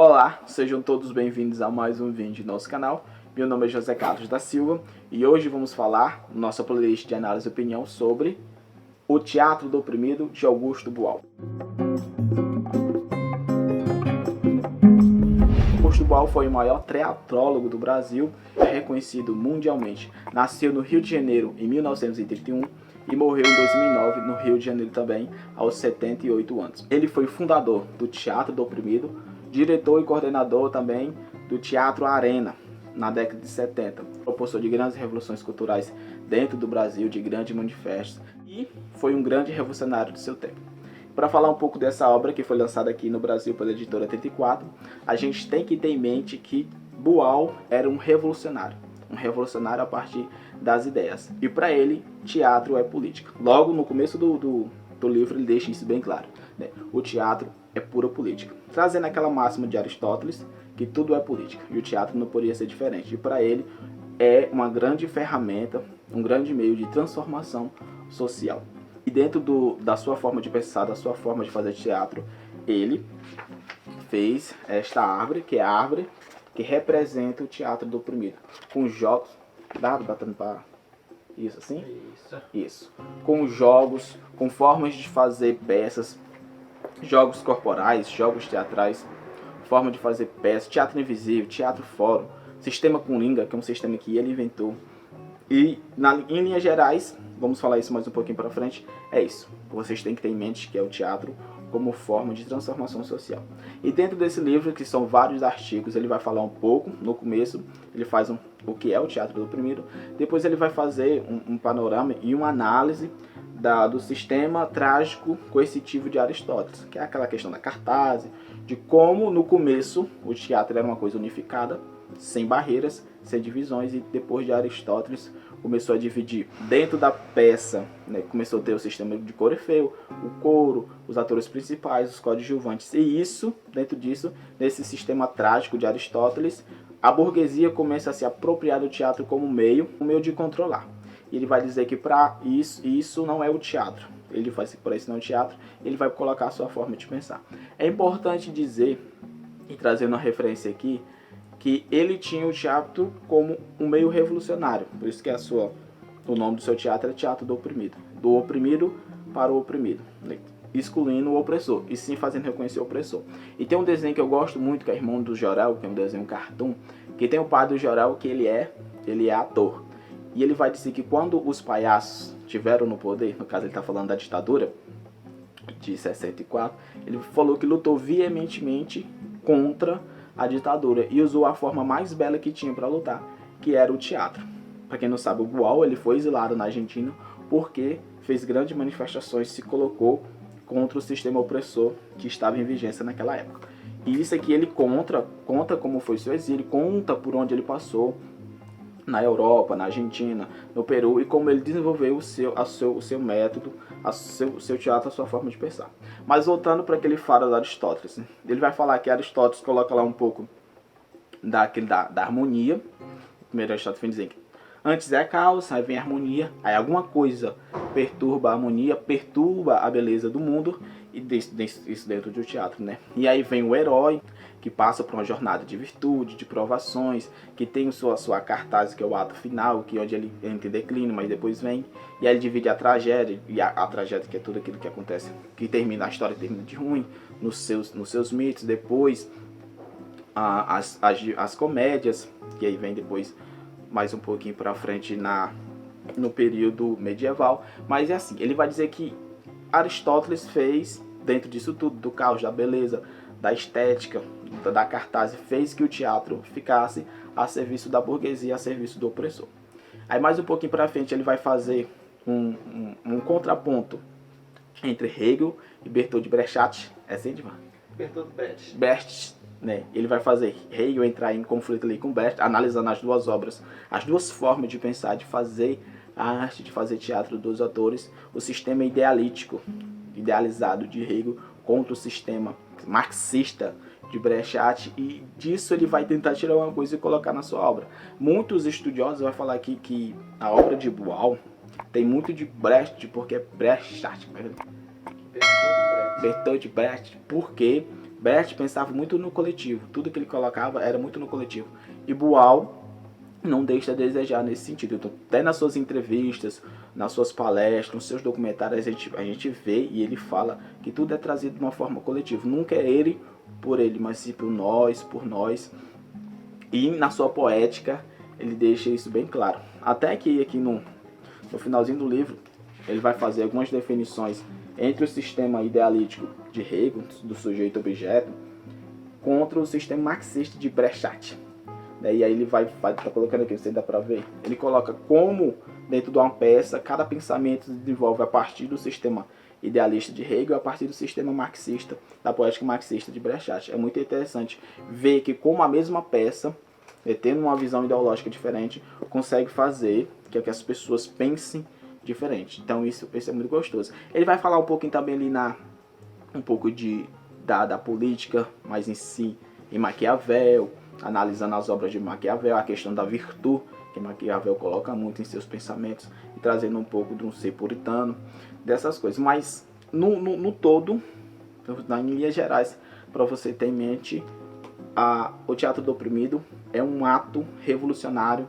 Olá, sejam todos bem-vindos a mais um vídeo do nosso canal. Meu nome é José Carlos da Silva e hoje vamos falar, na nossa playlist de análise e opinião, sobre O Teatro do Oprimido, de Augusto Boal. Augusto Boal foi o maior teatrólogo do Brasil, reconhecido mundialmente. Nasceu no Rio de Janeiro em 1931 e morreu em 2009 no Rio de Janeiro também, aos 78 anos. Ele foi fundador do Teatro do Oprimido, diretor e coordenador também do Teatro Arena, na década de 70. Propulsor de grandes revoluções culturais dentro do Brasil, de grandes manifestos, e foi um grande revolucionário do seu tempo. Para falar um pouco dessa obra que foi lançada aqui no Brasil pela editora 34, a gente tem que ter em mente que Boal era um revolucionário a partir das ideias. E para ele, teatro é política. Logo no começo do livro ele deixa isso bem claro, né? O teatro é pura política, trazendo aquela máxima de Aristóteles, que tudo é política, e o teatro não poderia ser diferente. E para ele é uma grande ferramenta, um grande meio de transformação social. E dentro da sua forma de pensar, da sua forma de fazer teatro, ele fez esta árvore, que é a árvore que representa o teatro do oprimido, com jogos, batendo para isso assim? Isso. Com jogos, com formas de fazer peças, jogos corporais, jogos teatrais, forma de fazer peças, teatro invisível, teatro fórum, sistema Coringa, que é um sistema que ele inventou. E em linhas gerais, vamos falar isso mais um pouquinho para frente, é isso. Vocês têm que ter em mente que é o teatro como forma de transformação social. E dentro desse livro, que são vários artigos, ele vai falar um pouco, no começo, ele faz o que é o teatro do oprimido, depois ele vai fazer um panorama e uma análise do sistema trágico coercitivo de Aristóteles, que é aquela questão da cartaz, de como no começo o teatro era uma coisa unificada, sem barreiras, sem divisões, e depois de Aristóteles começou a dividir dentro da peça, né? Começou a ter o sistema de corifeu, o coro, os atores principais, os coadjuvantes, e isso, dentro disso, nesse sistema trágico de Aristóteles, a burguesia começa a se apropriar do teatro como um meio de controlar. E ele vai dizer que para isso não é o teatro. Ele vai por isso não é o teatro, ele vai colocar a sua forma de pensar. É importante dizer, e trazendo uma referência aqui, que ele tinha o teatro como um meio revolucionário. Por isso que o nome do seu teatro é Teatro do Oprimido. Do oprimido para o oprimido, né? Excluindo o opressor, e sim fazendo reconhecer o opressor. E tem um desenho que eu gosto muito, que é Irmão do Jorel, que é um desenho cartoon, que tem o pai do Jorel, que ele é ator. E ele vai dizer que quando os palhaços tiveram no poder, no caso ele está falando da ditadura de 64, ele falou que lutou veementemente contra a ditadura e usou a forma mais bela que tinha para lutar, que era o teatro. Para quem não sabe, o Boal ele foi exilado na Argentina porque fez grandes manifestações, se colocou contra o sistema opressor que estava em vigência naquela época. E isso aqui ele conta como foi seu exílio, conta por onde ele passou, na Europa, na Argentina, no Peru, e como ele desenvolveu o seu método, o seu teatro, a sua forma de pensar. Mas voltando para aquele fala de Aristóteles, ele vai falar que Aristóteles coloca lá um pouco da harmonia. Primeiro Aristóteles vem dizer que antes é a causa, aí vem a harmonia, aí alguma coisa perturba a harmonia, perturba a beleza do mundo, e isso dentro do teatro, né? E aí vem o herói, que passa por uma jornada de virtude, de provações, que tem sua cartaz, que é o ato final, que onde ele entra em declínio, mas depois vem, e aí ele divide a tragédia, e a tragédia que é tudo aquilo que acontece, que termina, a história termina de ruim, nos seus mitos, depois as comédias, que aí vem depois mais um pouquinho para frente no período medieval. Mas é assim, ele vai dizer que Aristóteles fez, dentro disso tudo, do caos, da beleza, da estética, da cartaz, fez que o teatro ficasse a serviço da burguesia, a serviço do opressor. Aí mais um pouquinho para frente ele vai fazer um contraponto entre Hegel e Bertolt Brecht. É assim, Divan? Bertolt Brecht. Brecht, né? Ele vai fazer Hegel entrar em conflito ali com Brecht, analisando as duas obras, as duas formas de pensar, de fazer a arte, de fazer teatro dos atores, o sistema idealizado de Hegel contra o sistema marxista de Brecht, e disso ele vai tentar tirar uma coisa e colocar na sua obra. Muitos estudiosos vão falar aqui que a obra de Boal tem muito de Brecht, porque é Bertolt Brecht, porque Brecht pensava muito no coletivo, tudo que ele colocava era muito no coletivo. E Boal não deixa a desejar nesse sentido. Então, até nas suas entrevistas, nas suas palestras, nos seus documentários, a gente vê e ele fala que tudo é trazido de uma forma coletiva. Nunca é ele por ele, mas sim por nós. E na sua poética, ele deixa isso bem claro. Até que aqui no finalzinho do livro, ele vai fazer algumas definições entre o sistema idealítico de Hegel, do sujeito-objeto, contra o sistema marxista de Brecht. E aí ele vai tá colocando aqui, não sei se dá pra ver, ele coloca como dentro de uma peça, cada pensamento se desenvolve a partir do sistema idealista de Hegel, a partir do sistema marxista, da poética marxista de Brecht. É muito interessante ver que como a mesma peça, tendo uma visão ideológica diferente, consegue fazer que as pessoas pensem diferente. Então isso é muito gostoso. Ele vai falar um pouquinho também ali um pouco da política, mas em si, em Maquiavel, analisando as obras de Maquiavel, a questão da virtude, que Maquiavel coloca muito em seus pensamentos, e trazendo um pouco de um ser puritano, dessas coisas. Mas, no todo, em linhas gerais, para você ter em mente, o Teatro do Oprimido é um ato revolucionário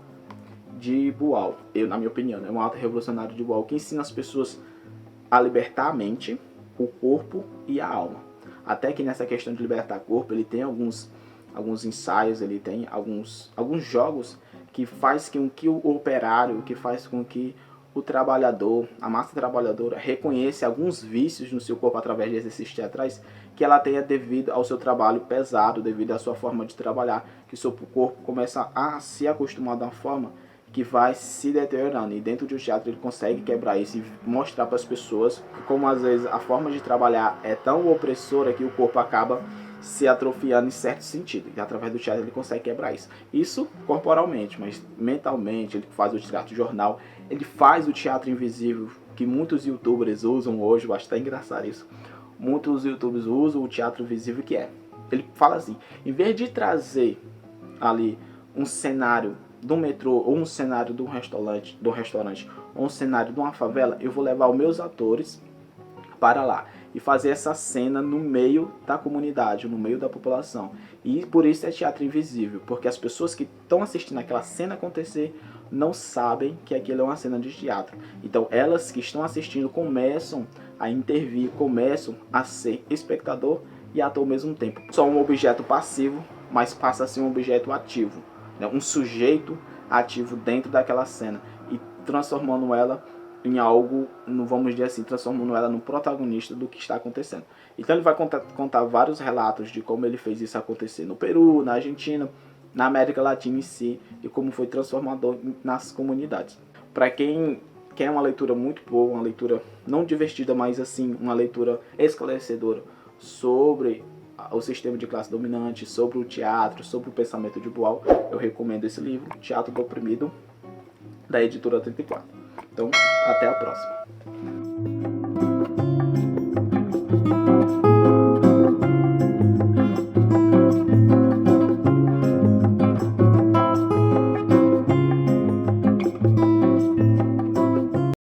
de Boal. Na minha opinião, é um ato revolucionário de Boal, que ensina as pessoas a libertar a mente, o corpo e a alma. Até que nessa questão de libertar o corpo, ele tem alguns ensaios, ele tem alguns jogos que faz com que o operário, que faz com que o trabalhador, a massa trabalhadora, reconheça alguns vícios no seu corpo através de exercícios teatrais que ela tenha devido ao seu trabalho pesado, devido à sua forma de trabalhar, que o seu corpo começa a se acostumar de uma forma que vai se deteriorando. E dentro do teatro ele consegue quebrar isso e mostrar para as pessoas como às vezes a forma de trabalhar é tão opressora que o corpo acaba se atrofiando em certo sentido. E através do teatro ele consegue quebrar isso. Isso corporalmente, mas mentalmente ele faz o teatro jornal, ele faz o teatro invisível, que muitos youtubers usam hoje, eu acho até engraçado isso. Muitos youtubers usam o teatro invisível, que é, ele fala assim, em vez de trazer ali um cenário do metrô, ou um cenário de um restaurante, ou um cenário de uma favela, eu vou levar os meus atores para lá e fazer essa cena no meio da comunidade, no meio da população. E por isso é teatro invisível, porque as pessoas que estão assistindo aquela cena acontecer não sabem que aquilo é uma cena de teatro. Então elas que estão assistindo começam a intervir, começam a ser espectador e ator ao mesmo tempo. Só um objeto passivo, mas passa a ser um objeto ativo, né? Um sujeito ativo dentro daquela cena e transformando ela em algo, vamos dizer assim, transformando ela no protagonista do que está acontecendo. Então ele vai contar vários relatos de como ele fez isso acontecer no Peru, na Argentina, na América Latina em si, e como foi transformador nas comunidades. Para quem quer uma leitura muito boa, uma leitura não divertida, mas assim, uma leitura esclarecedora sobre o sistema de classe dominante, sobre o teatro, sobre o pensamento de Boal, eu recomendo esse livro, Teatro do Oprimido, da editora 34. Então, até a próxima.